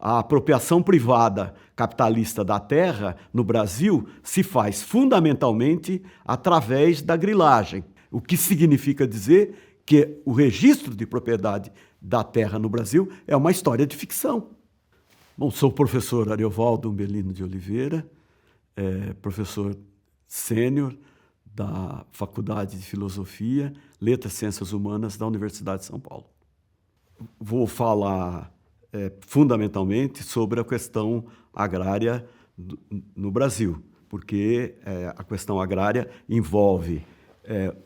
a apropriação privada capitalista da terra no Brasil se faz fundamentalmente através da grilagem, o que significa dizer que o registro de propriedade da terra no Brasil é uma história de ficção. Bom, sou o professor Ariovaldo Umbelino de Oliveira, professor sênior da Faculdade de Filosofia, Letras e Ciências Humanas da Universidade de São Paulo. Vou falar fundamentalmente sobre a questão agrária no Brasil, porque a questão agrária envolve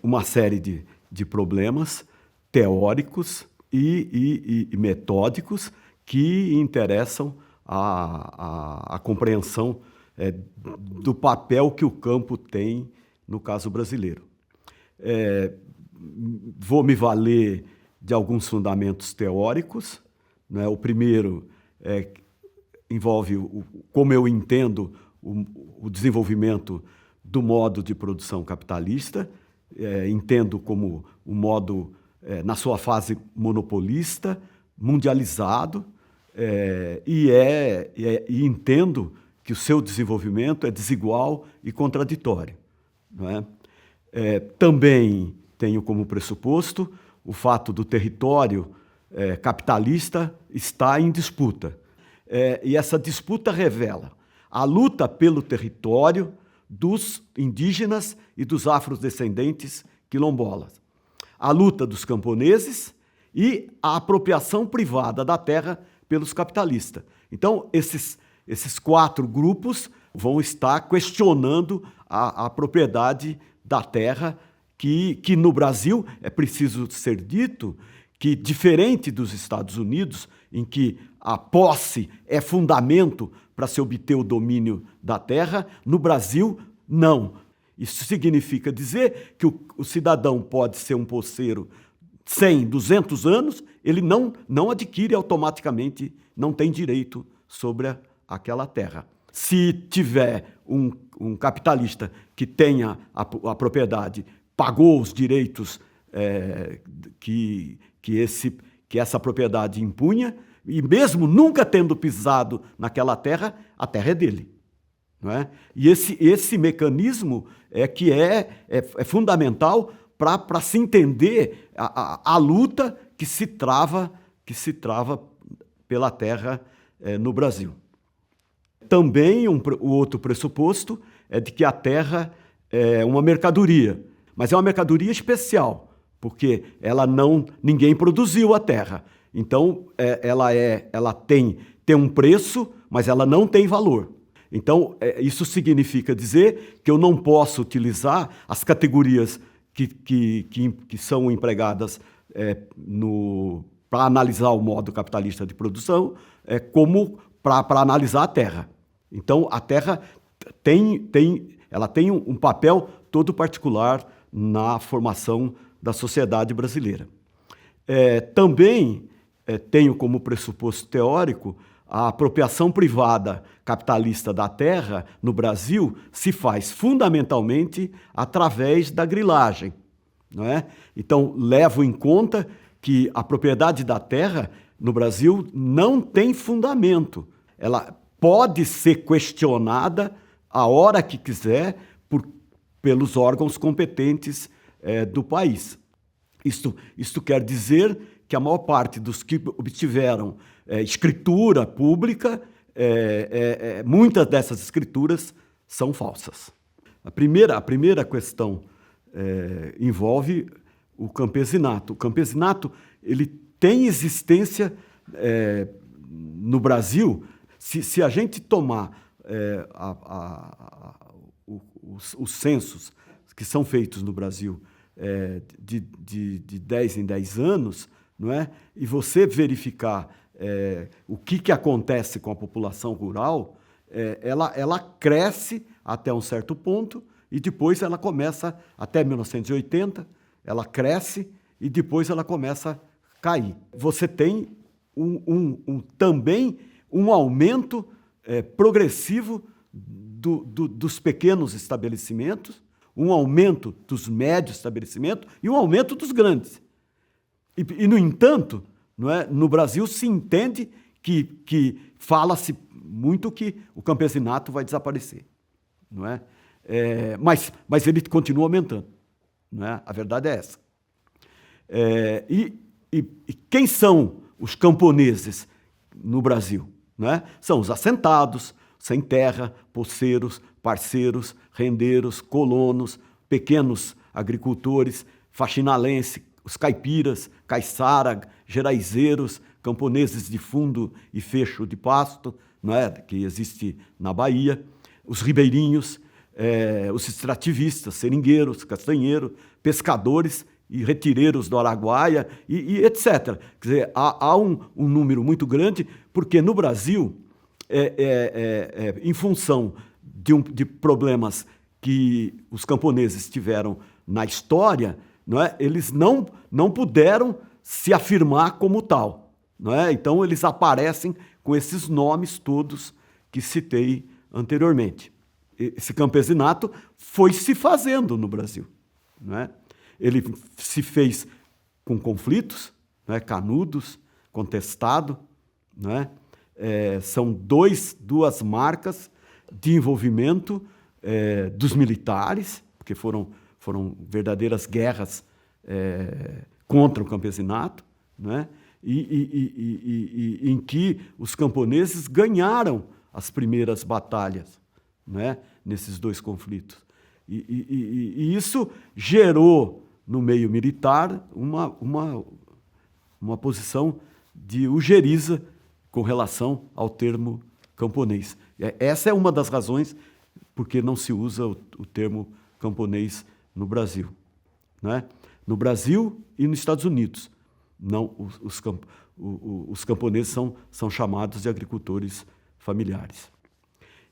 uma série de problemas teóricos e metódicos que interessam a compreensão do papel que o campo tem no caso brasileiro. Vou me valer de alguns fundamentos teóricos, né? O primeiro envolve como eu entendo o desenvolvimento do modo de produção capitalista, entendo como um modo, na sua fase monopolista, mundializado, e entendo que o seu desenvolvimento é desigual e contraditório. Não é? Também tenho como pressuposto o fato do território capitalista estar em disputa. E essa disputa revela a luta pelo território dos indígenas e dos afrodescendentes quilombolas, a luta dos camponeses e a apropriação privada da terra pelos capitalistas. Então, esses quatro grupos vão estar questionando a propriedade da terra, que no Brasil, é preciso ser dito, que diferente dos Estados Unidos, em que a posse é fundamento para se obter o domínio da terra, no Brasil, não. Isso significa dizer que o cidadão pode ser um posseiro 100, 200 anos, ele não adquire automaticamente, não tem direito sobre aquela terra. Se tiver um capitalista que tenha a propriedade, pagou os direitos que essa propriedade impunha, e mesmo nunca tendo pisado naquela terra, a terra é dele. Não é? E esse mecanismo é fundamental para se entender a luta que se trava pela terra no Brasil. Também o outro pressuposto é de que a terra é uma mercadoria, mas é uma mercadoria especial, porque ninguém produziu a terra. Então, ela tem um preço, mas ela não tem valor. Então, isso significa dizer que eu não posso utilizar as categorias que são empregadas para analisar o modo capitalista de produção, como para analisar a terra. Então, a terra ela tem um papel todo particular na formação da sociedade brasileira. Também tenho como pressuposto teórico a apropriação privada capitalista da terra no Brasil se faz fundamentalmente através da grilagem. Não é? Então, levo em conta que a propriedade da terra no Brasil não tem fundamento. Ela pode ser questionada a hora que quiser pelos órgãos competentes do país. Isto quer dizer que a maior parte dos que obtiveram escritura pública, muitas dessas escrituras são falsas. A primeira questão envolve o campesinato. O campesinato ele tem existência no Brasil. Se a gente tomar os censos que são feitos no Brasil de 10 em 10 anos, não é? E você verificar o que acontece com a população rural, ela cresce até um certo ponto e depois ela começa, até 1980, ela cresce e depois ela começa a cair. Você tem também um aumento progressivo dos pequenos estabelecimentos, um aumento dos médios estabelecimentos e um aumento dos grandes. No entanto, não é, no Brasil se entende que fala-se muito que o campesinato vai desaparecer, não é? Mas ele continua aumentando, não é? A verdade é essa. E quem são os camponeses no Brasil? Não é? São os assentados, sem terra, poceiros, parceiros, rendeiros, colonos, pequenos agricultores, faxinalenses, os caipiras, caiçara, geraizeiros, camponeses de fundo e fecho de pasto, não é? Que existe na Bahia, os ribeirinhos, os extrativistas, seringueiros, castanheiros, pescadores e retireiros do Araguaia, e etc. Quer dizer, há um número muito grande, porque no Brasil, em função de problemas que os camponeses tiveram na história, não é? Eles não puderam se afirmar como tal. Não é? Então, eles aparecem com esses nomes todos que citei anteriormente. Esse campesinato foi se fazendo no Brasil. Não é? Ele se fez com conflitos, não é? Canudos, contestado. Não é? São duas marcas de envolvimento dos militares, porque foram verdadeiras guerras contra o campesinato, não é? E em que os camponeses ganharam as primeiras batalhas, né, nesses dois conflitos. E isso gerou, no meio militar, uma posição de ujeriza com relação ao termo camponês. Essa é uma das razões porque não se usa o termo camponês no Brasil. Né? No Brasil e nos Estados Unidos. Não, os camponeses são chamados de agricultores familiares.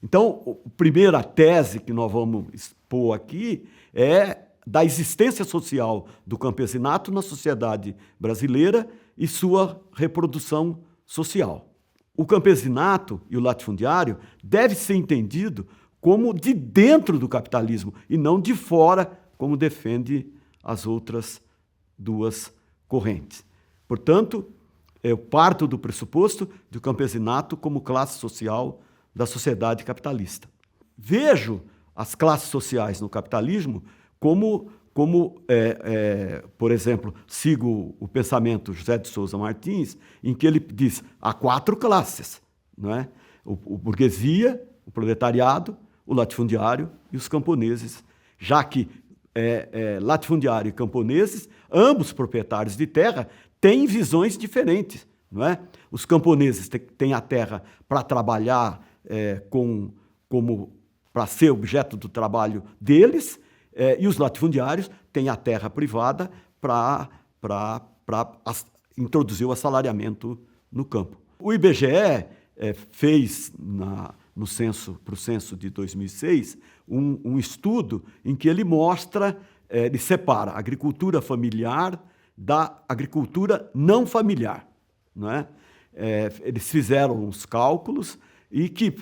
Então, a primeira tese que nós vamos expor aqui é da existência social do campesinato na sociedade brasileira e sua reprodução social. O campesinato e o latifundiário deve ser entendido como de dentro do capitalismo e não de fora, como defende as outras duas correntes. Portanto, eu parto do pressuposto do campesinato como classe social da sociedade capitalista. Vejo as classes sociais no capitalismo como por exemplo, sigo o pensamento José de Souza Martins, em que ele diz, há 4 classes, não é? O burguesia, o proletariado, o latifundiário e os camponeses, já que latifundiário e camponeses, ambos proprietários de terra, têm visões diferentes, não é? Os camponeses têm a terra para trabalhar para ser objeto do trabalho deles, e os latifundiários têm a terra privada para introduzir o assalariamento no campo. O IBGE fez para o censo de 2006 um estudo em que ele mostra, ele separa a agricultura familiar da agricultura não familiar. Não é? Eles fizeram uns cálculos e que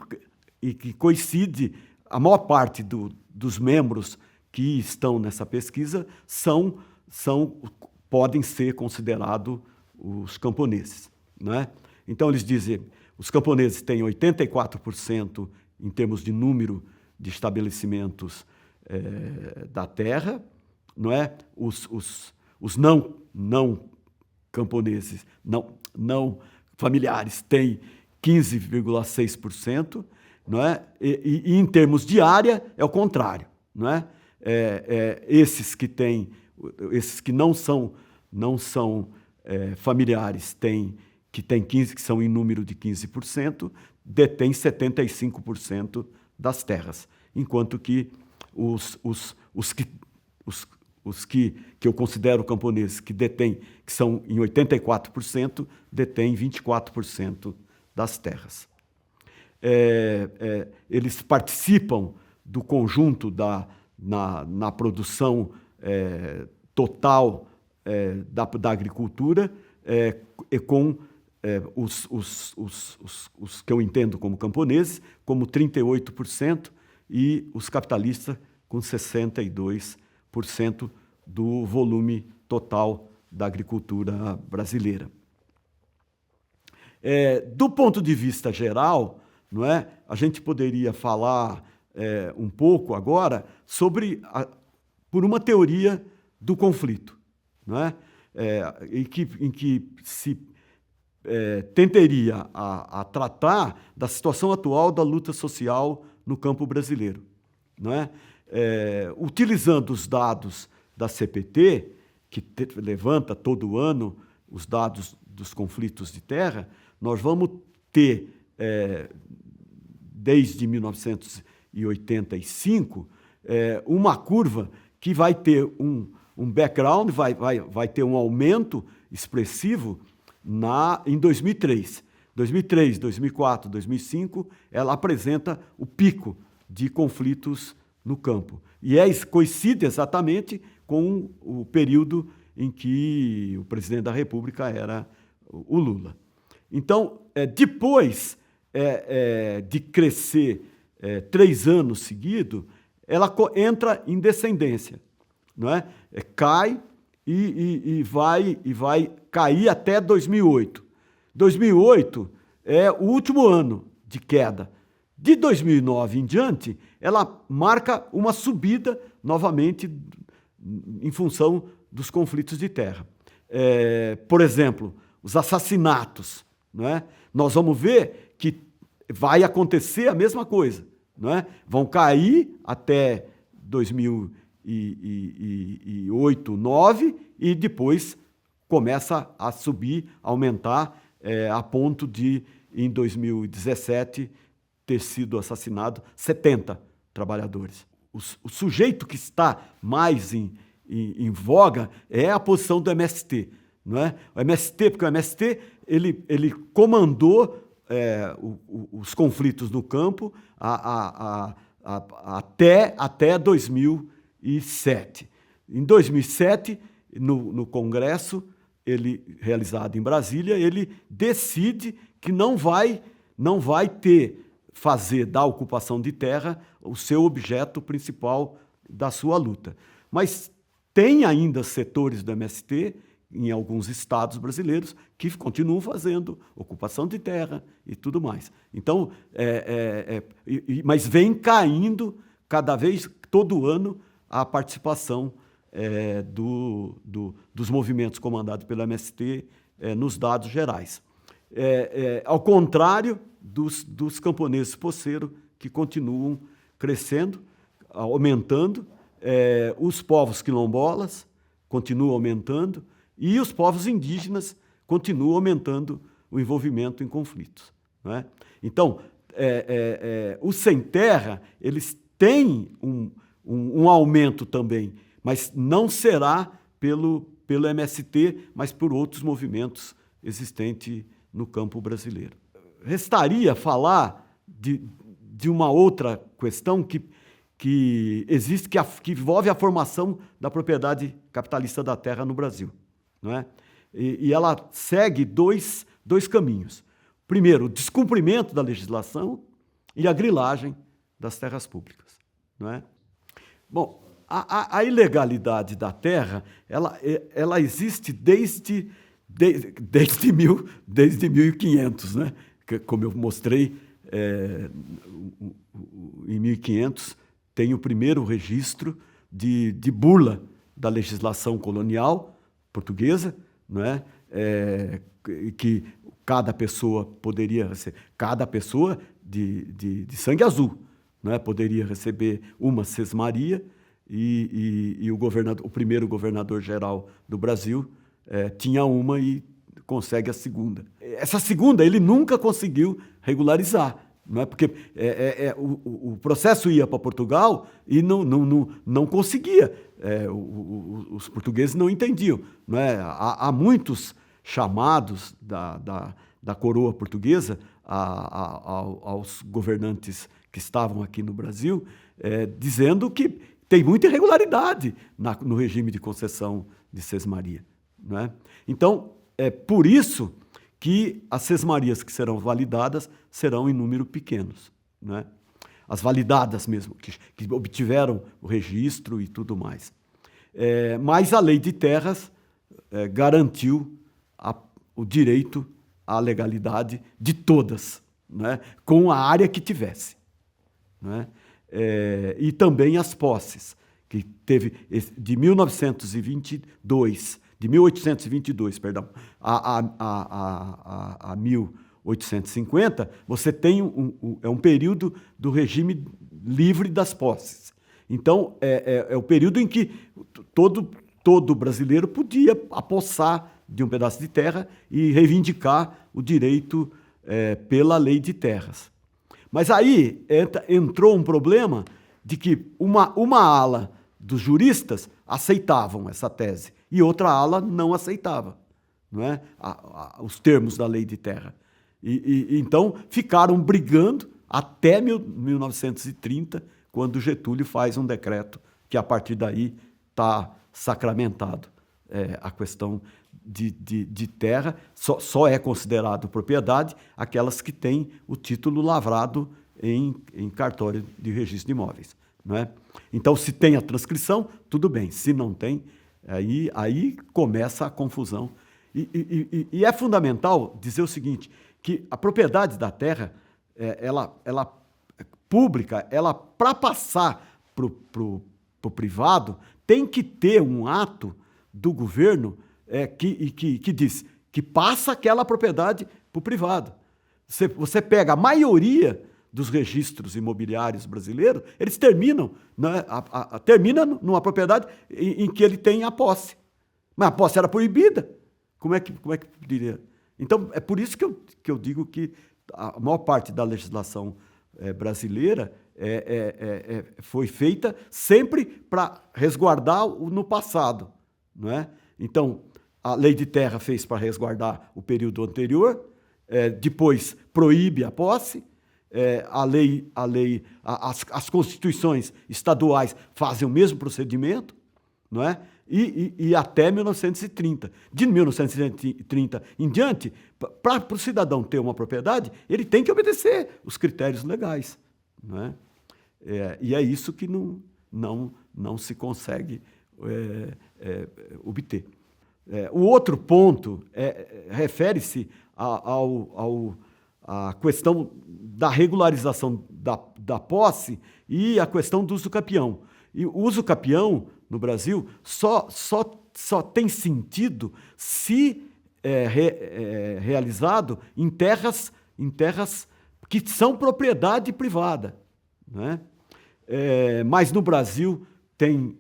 coincide, a maior parte dos membros que estão nessa pesquisa podem ser considerados os camponeses. Né? Então, eles dizem, os camponeses têm 84% em termos de número de estabelecimentos da terra, não é? Os não camponeses, não familiares, têm 15,6%, não é? E em termos de área, é o contrário. Não é? Esses que não são familiares, que são em número de 15%, detêm 75% das terras, enquanto que os que eu considero camponeses, que são em 84%, detêm 24% das terras. Eles participam do conjunto na produção total da agricultura, com os que eu entendo como camponeses, como 38%, e os capitalistas com 62% do volume total da agricultura brasileira. Do ponto de vista geral, não é? A gente poderia falar um pouco agora por uma teoria do conflito, não é? Em que se tenderia a tratar da situação atual da luta social no campo brasileiro, não é? Utilizando os dados da CPT, que levanta todo ano os dados dos conflitos de terra, nós vamos ter, desde 1985, uma curva que vai ter um background, vai ter um aumento expressivo em 2003. 2003, 2004, 2005, ela apresenta o pico de conflitos no campo. E coincide exatamente com o período em que o presidente da República era o Lula. Então, depois de crescer 3 anos seguidos, ela entra em descendência, não é? Cai e vai cair até 2008. 2008 é o último ano de queda. De 2009 em diante, ela marca uma subida novamente em função dos conflitos de terra. Por exemplo, os assassinatos, não é? Nós vamos ver que vai acontecer a mesma coisa, não é? Vão cair até 2008, 2009 e depois começa a subir, aumentar, a ponto de, em 2017, ter sido assassinado 70 trabalhadores. O sujeito que está mais em voga é a posição do MST, não é? O MST, porque o MST ele comandou os conflitos no campo até 2007. Em 2007, no Congresso, realizado em Brasília, ele decide que não vai fazer da ocupação de terra o seu objeto principal da sua luta. Mas tem ainda setores do MST, em alguns estados brasileiros, que continuam fazendo ocupação de terra e tudo mais. Então, mas vem caindo cada vez, todo ano, a participação dos movimentos comandados pelo MST nos dados gerais. Ao contrário dos camponeses poceiros, que continuam crescendo, aumentando, os povos quilombolas continuam aumentando e os povos indígenas continuam aumentando o envolvimento em conflitos, não é? Então, os sem terra, eles têm um aumento também, mas não será pelo MST, mas por outros movimentos existentes no campo brasileiro. Restaria falar de uma outra questão que existe, que envolve a formação da propriedade capitalista da terra no Brasil, não é? E ela segue dois caminhos. Primeiro, o descumprimento da legislação e a grilagem das terras públicas, não é? Bom, a ilegalidade da terra, ela existe desde 1500, né? Como eu mostrei, em 1500 tem o primeiro registro de burla da legislação colonial portuguesa, não é? Que cada pessoa poderia receber, cada pessoa de sangue azul, não é? Poderia receber uma sesmaria e o primeiro governador-geral do Brasil tinha uma e consegue a segunda. Essa segunda ele nunca conseguiu regularizar, não é? Porque o processo ia para Portugal e não conseguia. Os portugueses não entendiam, não é? Há muitos chamados da coroa portuguesa aos governantes que estavam aqui no Brasil, dizendo que tem muita irregularidade no regime de concessão de sesmaria, não é? Então, é por isso que as sesmarias que serão validadas serão em número pequenos, não é? As validadas mesmo, que obtiveram o registro e tudo mais. Mas a lei de terras garantiu o direito a legalidade de todas, né? Com a área que tivesse, né? E também as posses, que teve de 1822, perdão, a 1850, você tem um período do regime livre das posses. Então, é o período em que todo brasileiro podia apossar de um pedaço de terra e reivindicar o direito pela lei de terras. Mas aí entrou um problema de que uma ala dos juristas aceitavam essa tese e outra ala não aceitava, não é? Os termos da lei de terra. Então ficaram brigando até 1930, quando Getúlio faz um decreto que a partir daí está sacramentado. A questão de terra só é considerado propriedade aquelas que têm o título lavrado em cartório de registro de imóveis, não é? Então, se tem a transcrição, tudo bem. Se não tem, aí começa a confusão. E é fundamental dizer o seguinte, que a propriedade da terra, ela pública, para passar para o privado, tem que ter um ato do governo que diz que passa aquela propriedade para o privado. Você pega a maioria dos registros imobiliários brasileiros, eles terminam, né, termina numa propriedade em que ele tem a posse. Mas a posse era proibida. Como é que diria? Então, é por isso que eu digo que a maior parte da legislação brasileira foi feita sempre para resguardar no passado, não é? Então, a lei de terra fez para resguardar o período anterior, depois proíbe a posse, as constituições estaduais fazem o mesmo procedimento, não é? E até 1930. De 1930 em diante, para o cidadão ter uma propriedade, ele tem que obedecer os critérios legais, não é? E é isso que não se consegue obter. O outro ponto refere-se à questão da regularização da posse e a questão do uso capião. E o uso capião, no Brasil, só tem sentido se realizado em terras que são propriedade privada, né? Mas no Brasil tem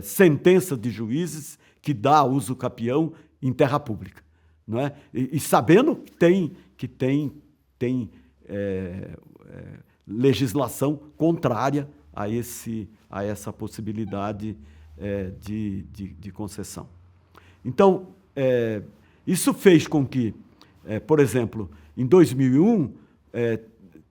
sentença de juízes que dá uso capião em terra pública, não é? E sabendo que tem legislação contrária a essa possibilidade de concessão. Então, isso fez com que, por exemplo, em 2001,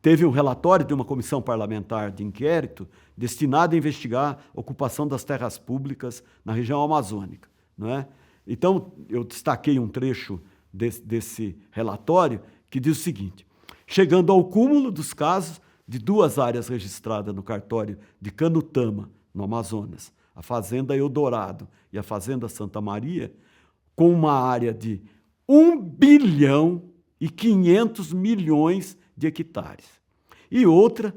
teve um relatório de uma comissão parlamentar de inquérito destinada a investigar a ocupação das terras públicas na região amazônica, não é? Então, eu destaquei um trecho desse relatório que diz o seguinte: chegando ao cúmulo dos casos de duas áreas registradas no cartório de Canutama, no Amazonas, a Fazenda Eldorado e a Fazenda Santa Maria, com uma área de 1,5 bilhão de hectares. E outra,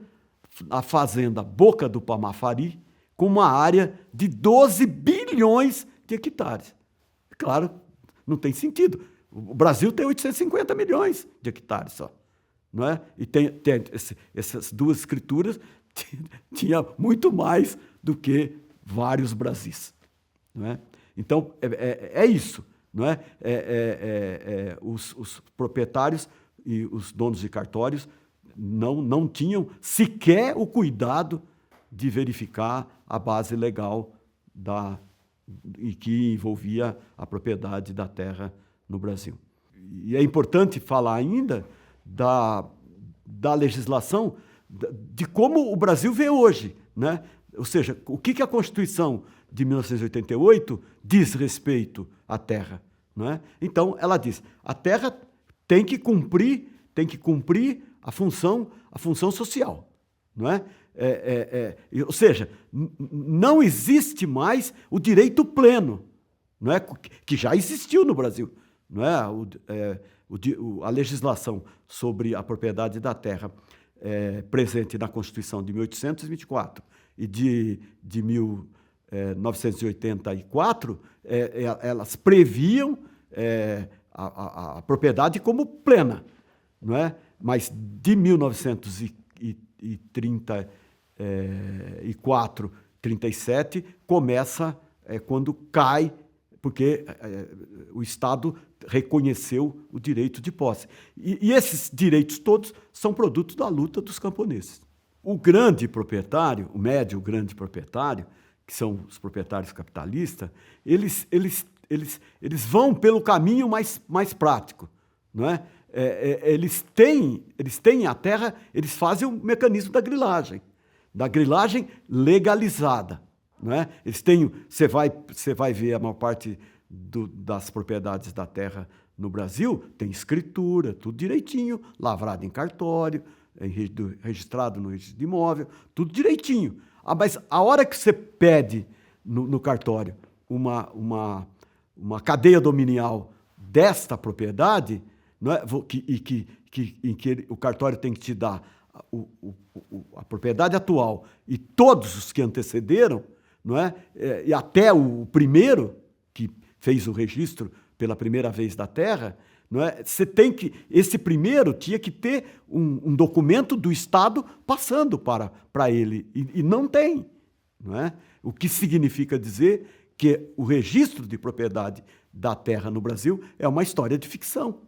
a Fazenda Boca do Pamafari, com uma área de 12 bilhões de hectares. Claro, não tem sentido. O Brasil tem 850 milhões de hectares só, não é? E essas duas escrituras tinha muito mais do que vários Brasis, não é? Então, é isso, não é? Os proprietários e os donos de cartórios não tinham sequer o cuidado de verificar a base legal e que envolvia a propriedade da terra no Brasil. E é importante falar ainda da legislação, de como o Brasil vê hoje, né? Ou seja, o que a Constituição de 1988 diz respeito à terra, não é? Então, ela diz, a terra tem que cumprir a função social, não é? Ou seja, não existe mais o direito pleno, não é? Que já existiu no Brasil, não é? a legislação sobre a propriedade da terra presente na Constituição de 1824 e de 1984, elas previam a propriedade como plena, não é? Mas de 1934, 37, começa quando cai, porque o Estado reconheceu o direito de posse. E esses direitos todos são produtos da luta dos camponeses. O grande proprietário, o médio grande proprietário, que são os proprietários capitalistas, eles vão pelo caminho mais prático, não é? Eles têm a terra, eles fazem o mecanismo da grilagem legalizada, não é? Você vai ver a maior parte das propriedades da terra no Brasil, tem escritura, tudo direitinho, lavrado em cartório, registrado no registro de imóvel, tudo direitinho. Mas a hora que você pede no cartório uma cadeia dominial desta propriedade, não é? em que o cartório tem que te dar a propriedade atual e todos os que antecederam, não é? E até o primeiro que fez o registro pela primeira vez da terra, não é? Esse primeiro tinha que ter um documento do Estado passando para ele, e não tem, não é? O que significa dizer que o registro de propriedade da terra no Brasil é uma história de ficção.